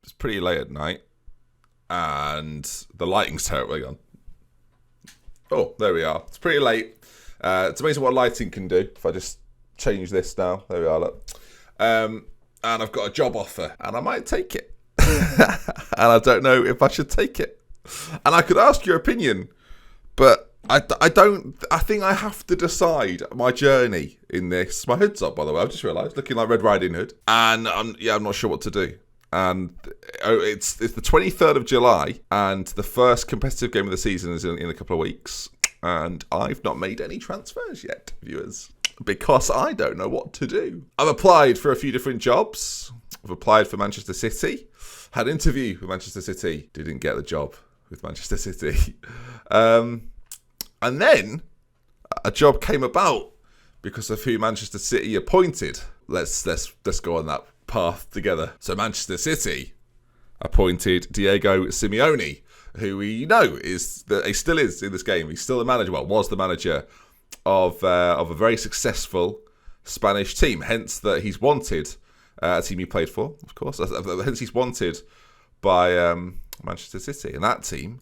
It's pretty late at night, and the lighting's terribly gone. Oh, there we are. It's pretty late. It's amazing what lighting can do. If I just change this now, there we are. Look, and I've got a job offer, and I might take it. And I don't know if I should take it. And I could ask your opinion, but I don't. I think I have to decide my journey in this. My hood's up, by the way. I've just realised, looking like Red Riding Hood, and I'm not sure what to do. And it's the 23rd of July, and the first competitive game of the season is in a couple of weeks. And I've not made any transfers yet, viewers, because I don't know what to do. I've applied for a few different jobs. I've applied for Manchester City. Had an interview with Manchester City. Didn't get the job with Manchester City. And then a job came about because of who Manchester City appointed. Let's go on that path together. So Manchester City appointed Diego Simeone, who we know he still is in this game. He's still the manager. Well, was the manager of a very successful Spanish team. Hence that he's wanted. A team he played for, of course. Hence he's wanted by Manchester City. And that team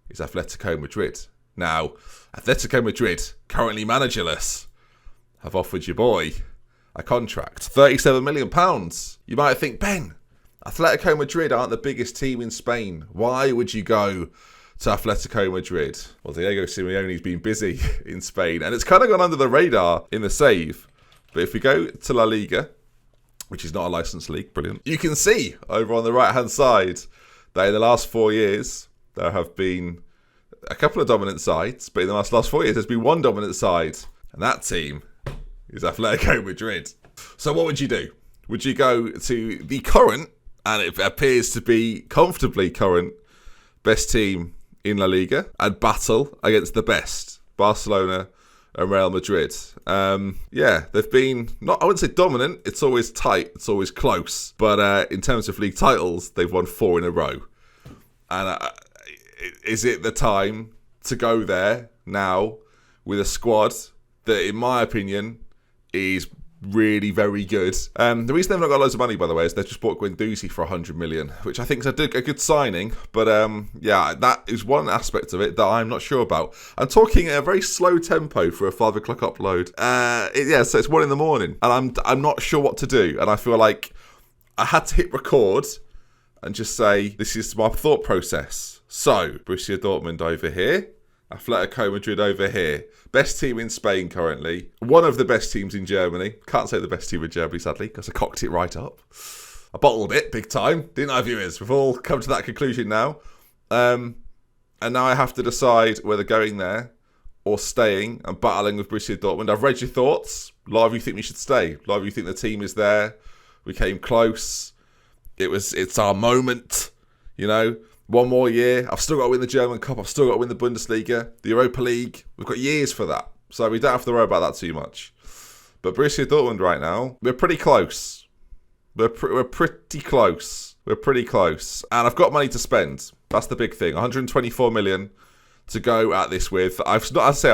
is Atletico Madrid. Now, Atletico Madrid, currently managerless, have offered your boy a contract. £37 million. You might think, Ben, Atletico Madrid aren't the biggest team in Spain. Why would you go to Atletico Madrid? Well, Diego Simeone's been busy in Spain, and it's kind of gone under the radar in the save. But if we go to La Liga, which is not a licensed league, brilliant, you can see over on the right-hand side that in the last 4 years, there have been a couple of dominant sides, but in the last 4 years, there's been one dominant side, and that team is Atletico Madrid. So what would you do? Would you go to the current, and it appears to be comfortably current, best team in La Liga and battle against the best, Barcelona and Real Madrid? They've been, I wouldn't say dominant, it's always tight, it's always close. But in terms of league titles, they've won 4 in a row. And is it the time to go there now with a squad that, in my opinion, is really very good? The reason they've not got loads of money, by the way, is they've just bought Guendouzi for 100 million, which I think is a good signing. But that is one aspect of it that I'm not sure about. I'm talking at a very slow tempo for a 5 o'clock upload. So it's 1 a.m, and I'm not sure what to do. And I feel like I had to hit record and just say, this is my thought process. So, Borussia Dortmund over here, Atletico Madrid over here. Best team in Spain currently. One of the best teams in Germany. Can't say the best team in Germany, sadly, because I cocked it right up. I bottled it big time, didn't I, viewers? We've all come to that conclusion now. And now I have to decide whether going there or staying and battling with Borussia Dortmund. I've read your thoughts. A lot of you think we should stay. A lot of you think the team is there. We came close. It's our moment, you know. 1 more year. I've still got to win the German Cup. I've still got to win the Bundesliga, the Europa League. We've got years for that. So we don't have to worry about that too much. But Borussia Dortmund right now, we're pretty close. We're pretty close. We're pretty close. And I've got money to spend. That's the big thing. 124 million to go at this with. I've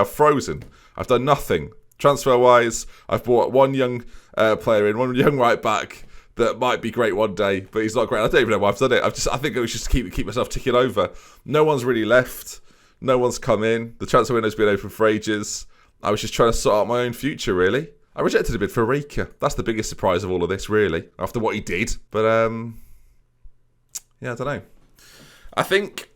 frozen. I've done nothing. Transfer-wise, I've bought one young player in, one young right back that might be great one day, but he's not great. I don't even know why I've done it. I think I was just keep myself ticking over. No one's really left. No one's come in. The transfer window's been open for ages. I was just trying to sort out my own future, really. I rejected a bid for Rika. That's the biggest surprise of all of this, really, after what he did. But I don't know. I think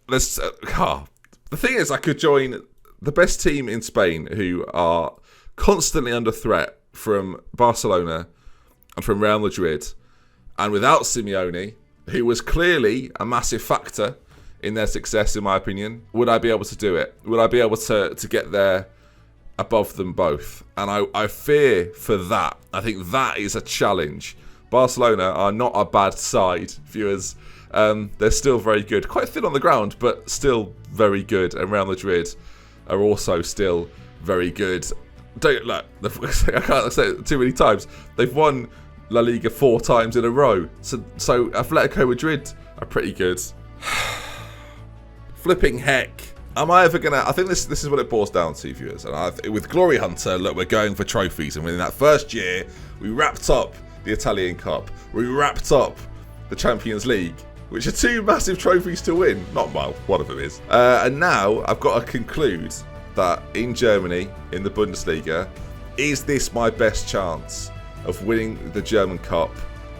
let's. The thing is, I could join the best team in Spain, who are constantly under threat from Barcelona and from Real Madrid, and without Simeone, who was clearly a massive factor in their success, in my opinion. Would I be able to do it? Would I be able to get there above them both? And I fear for that. I think that is a challenge. Barcelona are not a bad side, viewers. They're still very good. Quite thin on the ground, but still very good. And Real Madrid are also still very good. I can't say it too many times. They've won La Liga 4 times in a row. So Atletico Madrid are pretty good. Flipping heck. Am I ever going to... I think this is what it boils down to, viewers. And with Glory Hunter, look, we're going for trophies. And within that first year, we wrapped up the Italian Cup. We wrapped up the Champions League, which are 2 massive trophies to win. Not well, one of them is. And now I've got to conclude that in Germany, in the Bundesliga, is this my best chance of winning the German Cup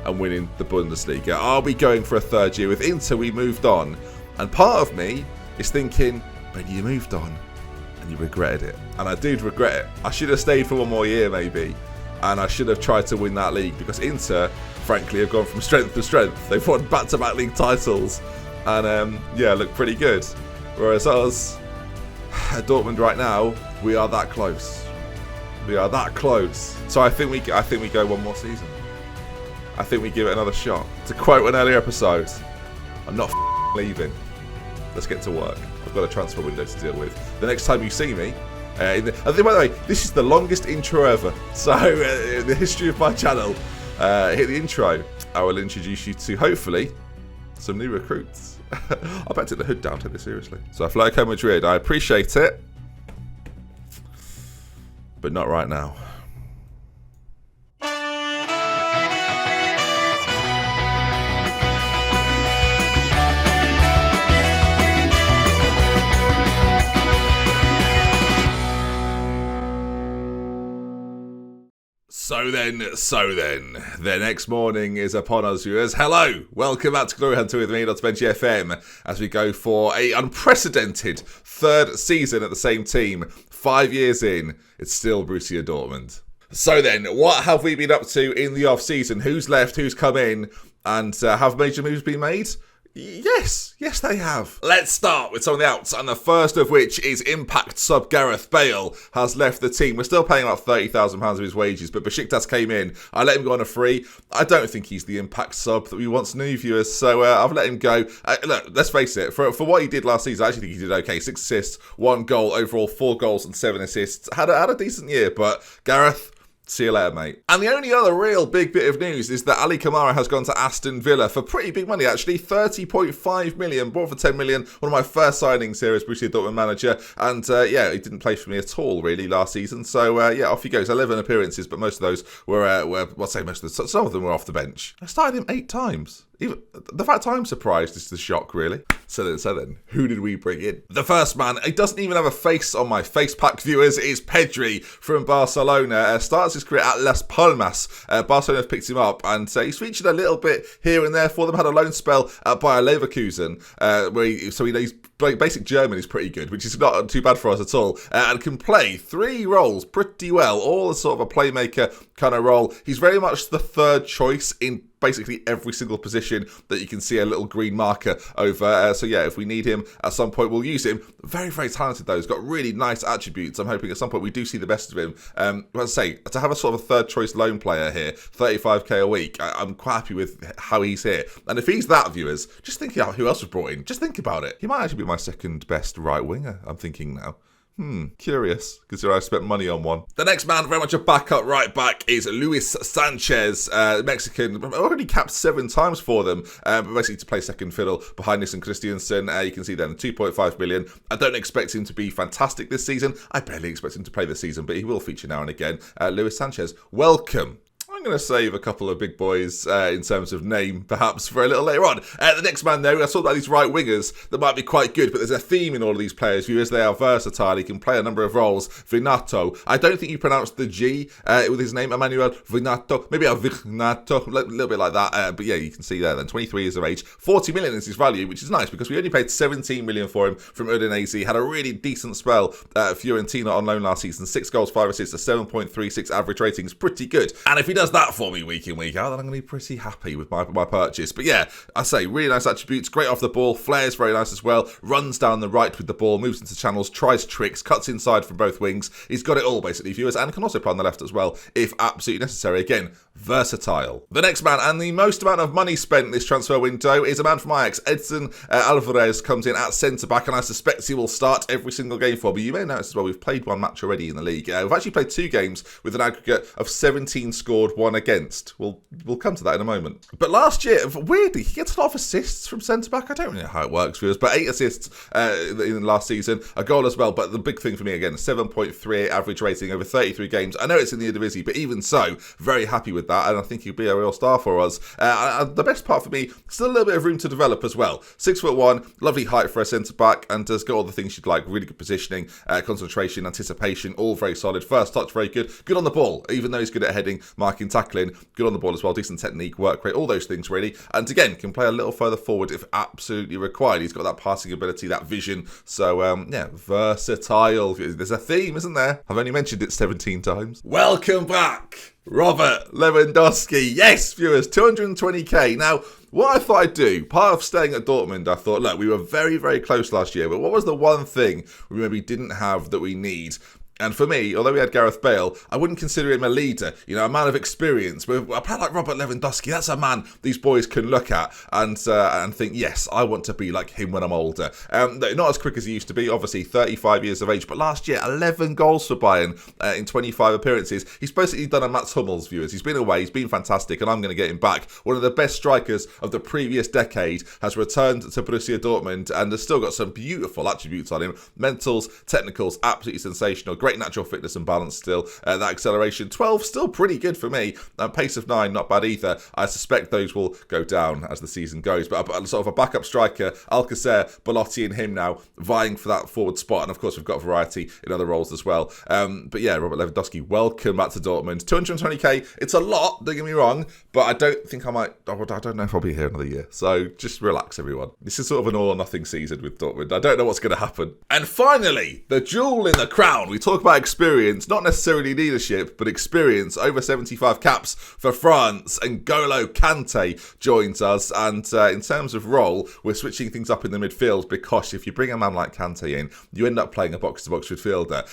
and winning the Bundesliga? Are we going for a third year? With Inter, we moved on. And part of me is thinking, but you moved on and you regretted it. And I did regret it. I should have stayed for one more year maybe. And I should have tried to win that league, because Inter, frankly, have gone from strength to strength. They've won back-to-back league titles. And yeah, look pretty good. Whereas us, at Dortmund right now, we are that close. We are that close. So I think we go one more season. I think we give it another shot. To quote an earlier episode, I'm not leaving. Let's get to work. I've got a transfer window to deal with. The next time you see me, I think, by the way, this is the longest intro ever. So in the history of my channel, hit the intro. I will introduce you to, hopefully, some new recruits. I better take the hood down, take this seriously. So Atletico Madrid, I appreciate it, but not right now. So then, the next morning is upon us, viewers. Hello, welcome back to Glory Hunter with me, DoctorBenjyFM, as we go for an unprecedented 3rd season at the same team. 5 years in, it's still Borussia Dortmund. So then, what have we been up to in the off-season? Who's left, who's come in, and have major moves been made? Yes, they have. Let's start with some of the outs, and the first of which is Impact sub Gareth Bale has left the team. We're still paying about £30,000 of his wages, but Besiktas came in. I let him go on a free. I don't think he's the Impact sub that we once knew, viewers, so I've let him go. Look, let's face it, for what he did last season, I actually think he did okay. 6 assists, 1 goal, overall 4 goals and 7 assists. Had a decent year, but Gareth, see you later, mate. And the only other real big bit of news is that Ali Kamara has gone to Aston Villa for pretty big money, actually. 30.5 million, bought for 10 million. One of my first signings here as Borussia Dortmund manager. And yeah, he didn't play for me at all, really, last season. So yeah, off he goes. 11 appearances, but most of those were some of them were off the bench. I started him 8 times. Even the fact I'm surprised is the shock, really. So then, who did we bring in? The first man, he doesn't even have a face on my face pack, viewers, is Pedri from Barcelona. Starts his career at Las Palmas. Barcelona have picked him up, and he's featured a little bit here and there for them. Had a loan spell at Bayer Leverkusen, where he's basic German is pretty good, which is not too bad for us at all, and can play 3 roles pretty well, all as sort of a playmaker kind of role. He's very much the third choice in basically every single position that you can see a little green marker over. So yeah, if we need him at some point, we'll use him. Very, very talented though. He's got really nice attributes. I'm hoping at some point we do see the best of him. As I say, to have a sort of a third choice loan player here, 35k a week, I'm quite happy with how he's here. And if he's that, viewers, just think about who else was brought in. Just think about it. He might actually be my second best right winger, I'm thinking now. Curious, considering I spent money on one. The next man, very much a backup right back, is Luis Sanchez, Mexican. Already capped 7 times for them, but basically to play second fiddle behind Nissen Christiansen. You can see then 2.5 million. I don't expect him to be fantastic this season. I barely expect him to play this season, but he will feature now and again. Luis Sanchez, welcome. I'm going to save a couple of big boys in terms of name, perhaps, for a little later on. The next man, though, I saw about these right wingers that might be quite good, but there's a theme in all of these players. Viewers, they are versatile. He can play a number of roles. Vinato. I don't think you pronounce the G with his name, Emmanuel Vinato. Maybe a Vinato, a little bit like that. But yeah, you can see there then, 23 years of age. 40 million is his value, which is nice because we only paid 17 million for him from RodeNT. Had a really decent spell at Fiorentina on loan last season. 6 goals, 5 assists, a 7.36 average rating is pretty good. And if he does that for me week in, week out, then I'm going to be pretty happy with my purchase. But yeah, I say, really nice attributes, great off the ball, flares very nice as well, runs down the right with the ball, moves into channels, tries tricks, cuts inside from both wings. He's got it all, basically, viewers, and can also play on the left as well, if absolutely necessary. Again, versatile. The next man, and the most amount of money spent this transfer window, is a man from Ajax. Edson Alvarez comes in at centre-back, and I suspect he will start every single game for me. You may notice as well, we've played 1 match already in the league. We've actually played 2 games with an aggregate of 17 scored, 1 against. We'll come to that in a moment. But last year, weirdly, he gets a lot of assists from centre-back. I don't really know how it works for us, but 8 assists in last season, a goal as well. But the big thing for me, again, 7.38 average rating over 33 games. I know it's in the Eredivisie, but even so, very happy with that, and I think he'll be a real star for us. The best part for me, still a little bit of room to develop as well. 6'1", lovely height for a centre-back, and has got all the things you'd like. Really good positioning, concentration, anticipation, all very solid. First touch, very good. Good on the ball, even though he's good at heading, marking, tackling. Good on the ball as well. Decent technique, work rate, all those things really. And again, can play a little further forward if absolutely required. He's got that passing ability, that vision. So, yeah, versatile. There's a theme, isn't there? I've only mentioned it 17 times. Welcome back, Robert Lewandowski. Yes, viewers, 220k. Now, what I thought I'd do, part of staying at Dortmund, I thought, look, we were very, very close last year, but what was the one thing we maybe didn't have that we need? And for me, although we had Gareth Bale, I wouldn't consider him a leader, you know, a man of experience. But a player like Robert Lewandowski, that's a man these boys can look at and think, yes, I want to be like him when I'm older. Not as quick as he used to be, obviously 35 years of age, but last year, 11 goals for Bayern in 25 appearances. He's basically done a Mats Hummels, viewers. He's been away, he's been fantastic, and I'm going to get him back. One of the best strikers of the previous decade has returned to Borussia Dortmund and has still got some beautiful attributes on him. Mentals, technicals, absolutely sensational. Great natural fitness and balance still. That acceleration, 12, still pretty good for me. Pace of 9, not bad either. I suspect those will go down as the season goes. But sort of a backup striker, Alcacer, Belotti and him now vying for that forward spot. And of course, we've got variety in other roles as well. But yeah, Robert Lewandowski, welcome back to Dortmund. 220k, it's a lot, don't get me wrong, but I don't think I don't know if I'll be here another year. So just relax, everyone. This is sort of an all or nothing season with Dortmund. I don't know what's going to happen. And finally, the jewel in the crown. We talk about experience, not necessarily leadership, but experience. Over 75 caps for France, and N'Golo Kante joins us. And in terms of role, we're switching things up in the midfield, because if you bring a man like Kante in, you end up playing a box-to-box midfielder.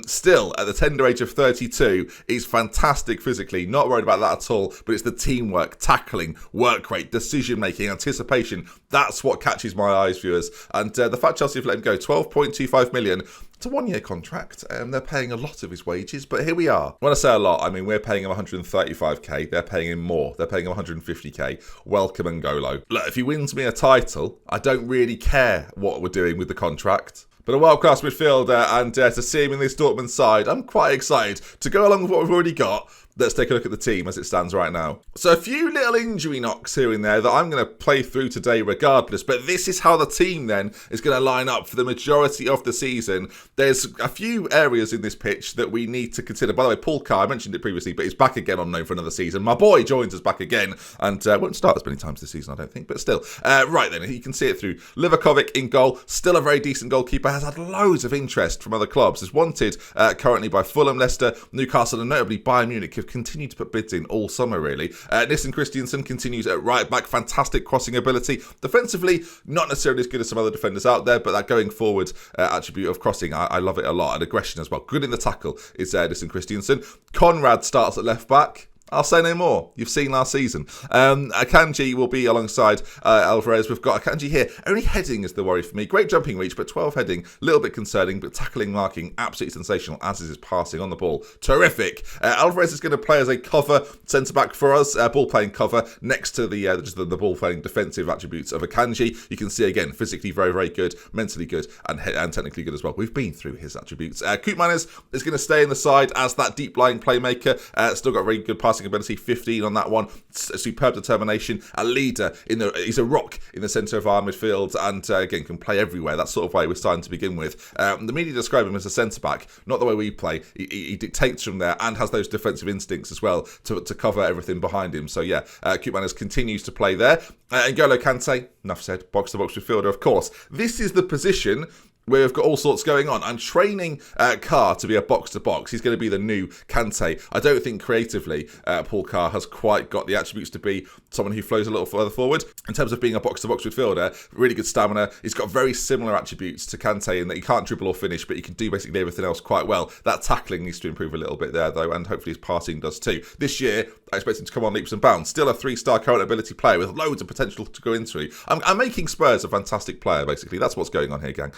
Still, at the tender age of 32, he's fantastic physically, not worried about that at all, but it's the teamwork, tackling, work rate, decision-making, anticipation. That's what catches my eyes, viewers. And the fact Chelsea have let him go, 12.25 million. It's a 1-year contract. They're paying a lot of his wages, but here we are. When I say a lot, I mean we're paying him 135k. They're paying him more. They're paying him 150k. Welcome N'Golo. Look, if he wins me a title, I don't really care what we're doing with the contract. But a world-class midfielder, and to see him in this Dortmund side, I'm quite excited to go along with what we've already got. Let's take a look at the team as it stands right now. So a few little injury knocks here and there that I'm going to play through today regardless. But this is how the team then is going to line up for the majority of the season. There's a few areas in this pitch that we need to consider. By the way, Paul Carr, I mentioned it previously, but he's back again on loan for another season. My boy joins us back again and won't start as many times this season, I don't think. But still, right then, you can see it through. Livakovic in goal, still a very decent goalkeeper, has had loads of interest from other clubs. Is wanted currently by Fulham, Leicester, Newcastle and notably Bayern Munich, have continued to put bids in all summer really. Nissen Christiansen continues at right back, fantastic crossing ability. Defensively, not necessarily as good as some other defenders out there, but that going forward attribute of crossing, I love it a lot. And aggression as well. Good in the tackle is Nissen Christiansen. Conrad starts at left back. I'll say no more. You've seen last season. Akanji will be alongside Alvarez. We've got Akanji here. Only heading is the worry for me. Great jumping reach, but 12 heading. A little bit concerning, but tackling, marking, absolutely sensational, as is his passing on the ball. Terrific. Alvarez is going to play as a cover centre-back for us. Ball playing cover next to the ball playing defensive attributes of Akanji. You can see, again, physically very, very good, mentally good, and technically good as well. We've been through his attributes. Koopmeiners is going to stay in the side as that deep-lying playmaker. Still got very good passing ability, 15 on that one. Superb determination, a leader he's a rock in the centre of our midfield, and again can play everywhere. That's sort of why we're starting to begin with. The media describe him as a centre back, not the way we play. He dictates from there and has those defensive instincts as well to cover everything behind him. So yeah, Koopmeiners continues to play there. N'Golo Kante, enough said, box to box midfielder, of course. This is the position where we've got all sorts going on. I'm training Carr to be a box-to-box. He's going to be the new Kante. I don't think creatively Paul Carr has quite got the attributes to be someone who flows a little further forward. In terms of being a box-to-box midfielder, really good stamina. He's got very similar attributes to Kante in that he can't dribble or finish, but he can do basically everything else quite well. That tackling needs to improve a little bit there, though, and hopefully his passing does too. This year, I expect him to come on leaps and bounds. Still a 3-star current ability player with loads of potential to go into. I'm making Spurs a fantastic player, basically. That's what's going on here, gang.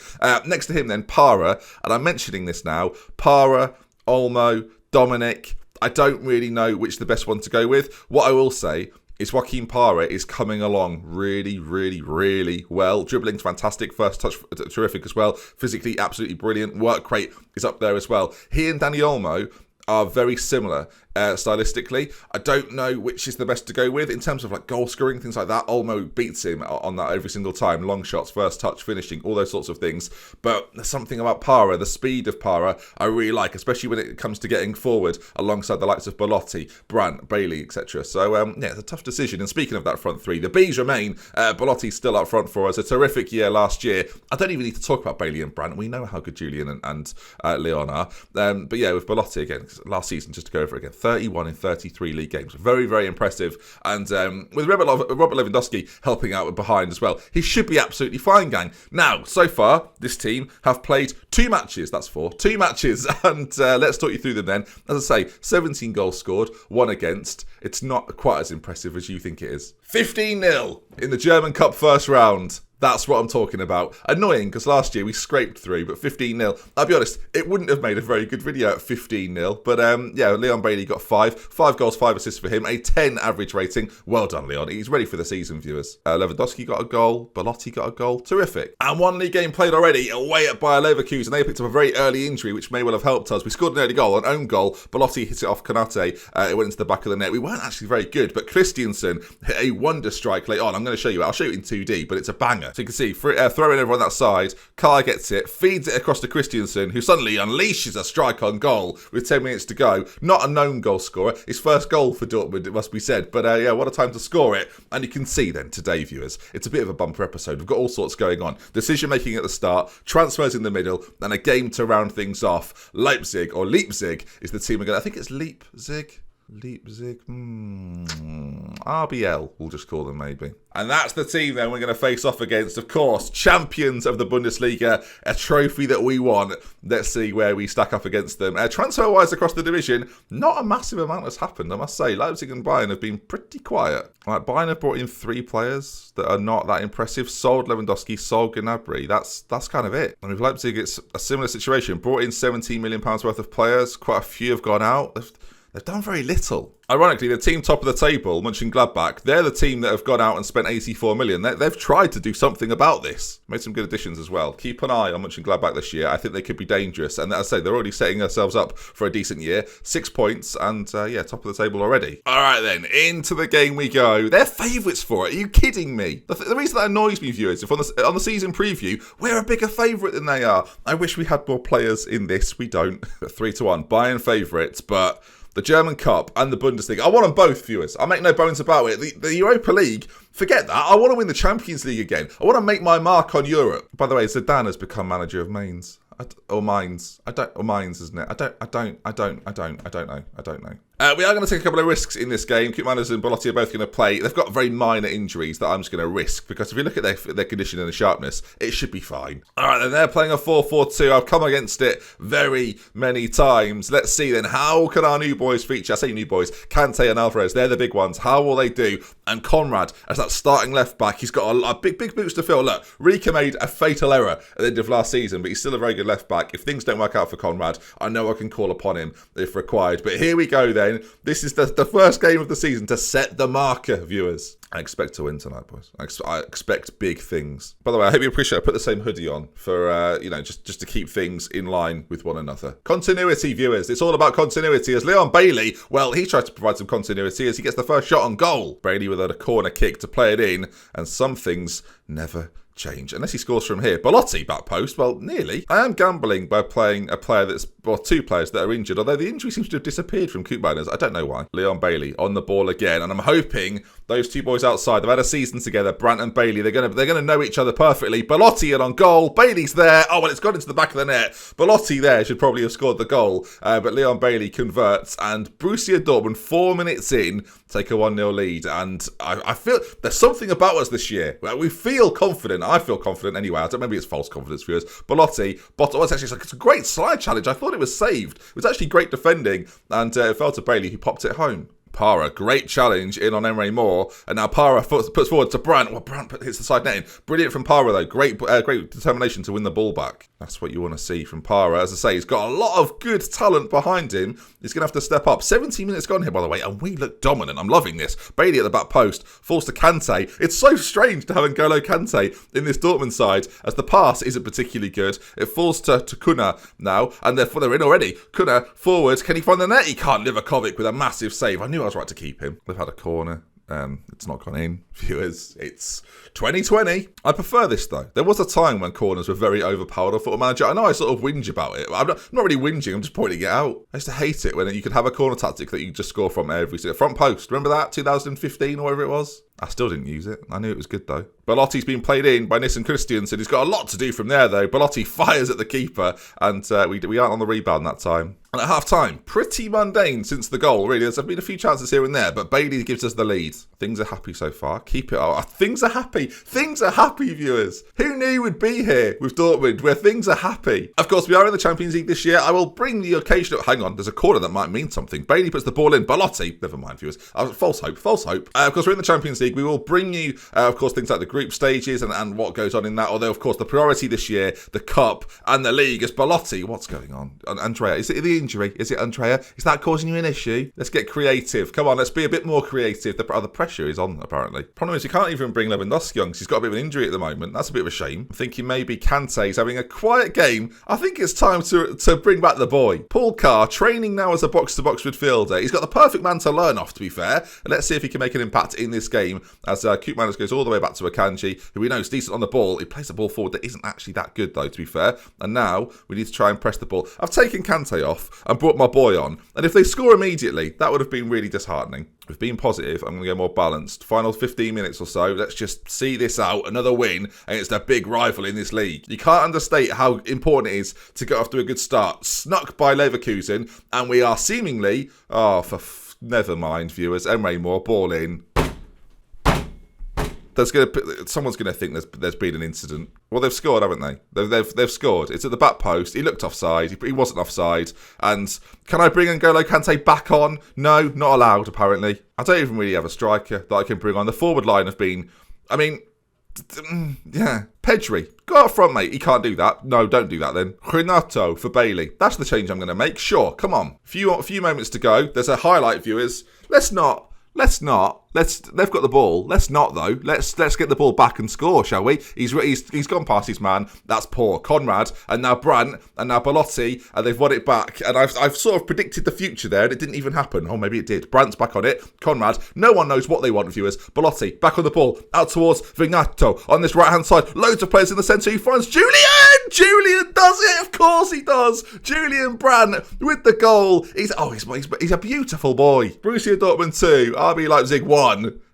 Next to him then, Para, and I'm mentioning this now, Para, Olmo, Dominic. I don't really know which the best one to go with. What I will say is Joaquin Parra is coming along really, really, really well. Dribbling's fantastic. First touch, terrific as well. Physically, absolutely brilliant. Work rate is up there as well. He and Dani Olmo are very similar stylistically. I don't know which is the best to go with in terms of like goal scoring, things like that. Olmo beats him on that every single time. Long shots, first touch, finishing, all those sorts of things. But there's something about Parra, the speed of Parra, I really like, especially when it comes to getting forward alongside the likes of Belotti, Brandt, Bailey, etc. So yeah, it's a tough decision. And speaking of that front three, the Bees remain. Belotti's still up front for us. A terrific year last year. I don't even need to talk about Bailey and Brandt. We know how good Julian and Leon are. But yeah, with Belotti again, last season, just to go over it again, 31 in 33 league games. Very, very impressive. And with Robert Lewandowski helping out behind as well, he should be absolutely fine, gang. Now, so far, this team have played 2 matches. That's 4. 2 matches. And let's talk you through them then. As I say, 17 goals scored, 1 against. It's not quite as impressive as you think it is. 15-0 in the German Cup first round. That's what I'm talking about. Annoying, because last year we scraped through, but 15-0. I'll be honest, it wouldn't have made a very good video at 15-0. But yeah, Leon Bailey got 5 goals, 5 assists for him, a 10 average rating. Well done, Leon. He's ready for the season, viewers. Lewandowski got a goal. Belotti got a goal. Terrific. And 1 league game played already away at Bayer Leverkusen. They picked up a very early injury, which may well have helped us. We scored an early goal, an own goal. Belotti hit it off Konate. It went into the back of the net. We weren't actually very good, but Christiansen hit a wonder strike late on. I'm going to show you. I'll show you in 2D, but it's a banger. So you can see, throwing over on that side, Kai gets it, feeds it across to Christiansen, who suddenly unleashes a strike on goal with 10 minutes to go. Not a known goal scorer. His first goal for Dortmund, it must be said. But yeah, what a time to score it. And you can see then, today, viewers, it's a bit of a bumper episode. We've got all sorts going on. Decision-making at the start, transfers in the middle, and a game to round things off. Leipzig is the team again. I think it's Leipzig. RBL, we'll just call them maybe. And that's the team then we're going to face off against, of course, champions of the Bundesliga, a trophy that we want. Let's see where we stack up against them. Transfer-wise across the division, not a massive amount has happened, I must say. Leipzig and Bayern have been pretty quiet. Like, Bayern have brought in 3 players that are not that impressive. Sold Lewandowski, sold Gnabry. That's kind of it. And with Leipzig, it's a similar situation. Brought in £17 million worth of players. Quite a few have gone out. They've done very little. Ironically, the team top of the table, Mönchengladbach, they're the team that have gone out and spent 84 million. They've tried to do something about this. Made some good additions as well. Keep an eye on Mönchengladbach this year. I think they could be dangerous. And as I say, they're already setting themselves up for a decent year. 6 points and, yeah, top of the table already. All right, then. Into the game we go. They're favourites for it. Are you kidding me? The reason that annoys me, viewers, if on the season preview, we're a bigger favourite than they are. I wish we had more players in this. We don't. 3-1. Bayern favourites, but the German Cup and the Bundesliga, I want them both, viewers. I make no bones about it. The Europa League, forget that. I want to win the Champions League again. I want to make my mark on Europe. By the way, Zidane has become manager of Mainz. Or Mainz, isn't it? I don't know. We are going to take a couple of risks in this game. Koopmeiners and Belotti are both going to play. They've got very minor injuries that I'm just going to risk, because if you look at their condition and the sharpness, it should be fine. All right, then they're playing a 4-4-2. I've come against it very many times. Let's see then, how can our new boys feature? I say new boys, Kante and Alvarez, they're the big ones. How will they do? And Conrad, as that starting left back, he's got a big boots to fill. Look, Rika made a fatal error at the end of last season, but he's still a very good left back. If things don't work out for Conrad, I know I can call upon him if required. But here we go then. This is the first game of the season to set the marker, viewers. I expect to win tonight, boys. I expect big things. By the way, I hope you appreciate I put the same hoodie on for, just to keep things in line with one another. Continuity, viewers. It's all about continuity. As Leon Bailey, well, he tries to provide some continuity as he gets the first shot on goal. Bailey with a corner kick to play it in, and some things never change unless he scores from here. Belotti back post, well, nearly. I am gambling by playing a player two players that are injured, although the injury seems to have disappeared from Koopmeiners. I don't know why. Leon Bailey on the ball again, and I'm hoping those two boys outside, they've had a season together, Brandt and Bailey, they're gonna know each other perfectly. Belotti and on goal, Bailey's there. Oh, well, it's gone into the back of the net. Belotti there should probably have scored the goal, but Leon Bailey converts, and Borussia Dortmund 4 minutes in take a 1-0 lead, and I feel there's something about us this year. We feel confident. I feel confident anyway. I don't, maybe it's false confidence, viewers. Belotti, it's a great slide challenge. I thought it was saved. It was actually great defending, and it fell to Bailey, who popped it home. Para, great challenge in on Emre Moore, and now Para puts forward to Brandt. Well, Brandt hits the side netting. Brilliant from Para though. Great determination to win the ball back. That's what you want to see from Para. As I say, he's got a lot of good talent behind him. He's going to have to step up. 17 minutes gone here, by the way, and we look dominant. I'm loving this. Bailey at the back post falls to Kante. It's so strange to have N'Golo Kante in this Dortmund side, as the pass isn't particularly good. It falls to Kuna now, and they're in already. Kuna forwards. Can he find the net? He can't. Livakovic with a massive save. I knew I was right to keep him. They've had a corner. It's not gone in, viewers. It's 2020. I prefer this though. There was a time when corners were very overpowered on Football Manager. I know I sort of whinge about it. I'm not really whinging. I'm just pointing it out. I used to hate it when you could have a corner tactic that you could just score from every single front post. Remember that 2015 or whatever it was? I still didn't use it. I knew it was good though. Belotti's been played in by Nissen Christiansen. He's got a lot to do from there though. Belotti fires at the keeper, and we aren't on the rebound that time. And at half time, pretty mundane since the goal, really. There's been a few chances here and there, but Bailey gives us the lead. Things are happy so far. Keep it up. Things are happy. Things are happy, viewers. Who knew we'd be here with Dortmund, where things are happy? Of course, we are in the Champions League this year. I will bring the occasional... Hang on, there's a corner that might mean something. Bailey puts the ball in. Belotti. Never mind, viewers. False hope. Of course, we're in the Champions League. We will bring you, of course, things like the group stages and what goes on in that. Although, of course, the priority this year, the Cup and the League, is Belotti. What's going on? Andrea, is it the injury? Is it Andrea? Is that causing you an issue? Let's get creative. Come on, let's be a bit more creative. The pressure is on, apparently. Problem is, you can't even bring Lewandowski on because he's got a bit of an injury at the moment. That's a bit of a shame. I'm thinking maybe Kante's having a quiet game. I think it's time to bring back the boy. Paul Carr, training now as a box-to-box midfielder. He's got the perfect man to learn off, to be fair. And let's see if he can make an impact in this game as Koopmeiners goes all the way back to Akanji, who we know is decent on the ball. He plays the ball forward that isn't actually that good, though, to be fair. And now we need to try and press the ball. I've taken Kante off and brought my boy on. And if they score immediately, that would have been really disheartening. We've been positive. I'm going to go more balanced. Final 15 minutes or so. Let's just see this out. Another win. And it's the big rival in this league. You can't understate how important it is to get off to a good start. Snuck by Leverkusen. And we are seemingly... never mind, viewers. Emre Moore, ball in. Someone's going to think there's been an incident. Well, they've scored, haven't they? They've scored. It's at the back post. He looked offside. He wasn't offside. And can I bring N'Golo Kante back on? No, not allowed, apparently. I don't even really have a striker that I can bring on. The forward line have been... Pedri, go out front, mate. He can't do that. No, don't do that then. Renato for Bailey. That's the change I'm going to make. Sure, come on. A few moments to go. There's a highlight, viewers. They've got the ball. Let's not though. Let's get the ball back and score, shall we? He's gone past his man. That's poor. Conrad and now Brandt and now Belotti, and they've won it back. And I've sort of predicted the future there, and it didn't even happen. Oh, maybe it did. Brandt's back on it. Conrad. No one knows what they want, viewers. Belotti back on the ball, out towards Vignato on this right hand side. Loads of players in the centre. He finds Julian. Julian does it. Of course he does. Julian Brandt with the goal. He's a beautiful boy. Borussia Dortmund 2, RB Leipzig 1.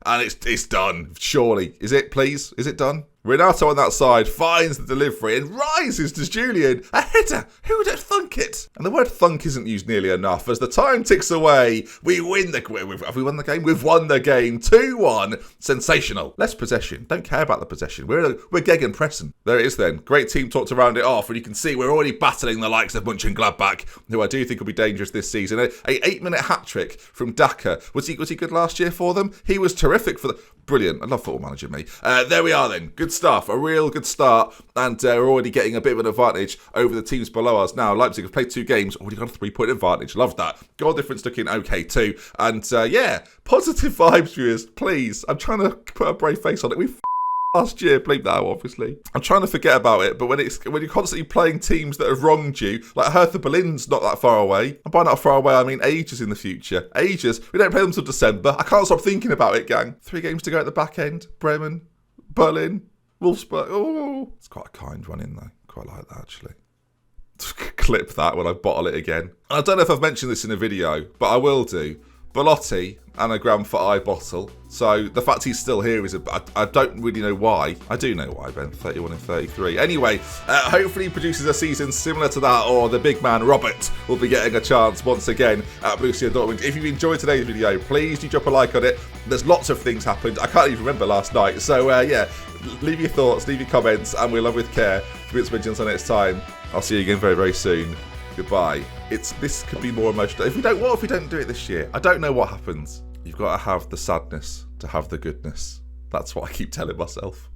And it's done, surely. Is it, please? Is it done? Renato on that side finds the delivery and rises to Julian. A header. Who would have thunk it? And the word thunk isn't used nearly enough. As the time ticks away, we win the... Have we won the game? We've won the game. 2-1. Sensational. Less possession. Don't care about the possession. We're gegenpressing. There it is then. Great team talk to round it off. And you can see we're already battling the likes of Mönchengladbach, who I do think will be dangerous this season. A 8-minute hat-trick from Daka. Was he good last year for them? He was terrific for the... Brilliant. I love Football Manager, me. There we are then. Good stuff. A real good start. And we're already getting a bit of an advantage over the teams below us. Now, Leipzig have played 2 games. Already got a 3-point advantage. Love that. Goal difference looking okay too. And positive vibes, viewers. Please. I'm trying to put a brave face on it. We last year, bleep that out, obviously. I'm trying to forget about it, but when you're constantly playing teams that have wronged you, like Hertha Berlin's not that far away. And by not far away, I mean ages in the future. Ages. We don't play them till December. I can't stop thinking about it, gang. 3 games to go at the back end. Bremen, Berlin, Wolfsburg. Oh, it's quite a kind run in though. Quite like that, actually. Clip that when I bottle it again. And I don't know if I've mentioned this in a video, but I will do. Belotti, anagram for I bottle. So the fact he's still here is I don't really know why. I do know why, Ben. 31 and 33. Anyway, hopefully he produces a season similar to that, or the big man Robert will be getting a chance once again at Borussia Dortmund. If you've enjoyed today's video, please do drop a like on it. There's lots of things happened. I can't even remember last night. So leave your thoughts, leave your comments, and we'll love with care. It's been until next time. I'll see you again very, very soon. Goodbye. This could be more emotional. What if we don't do it this year? I don't know what happens. You've got to have the sadness to have the goodness. That's what I keep telling myself.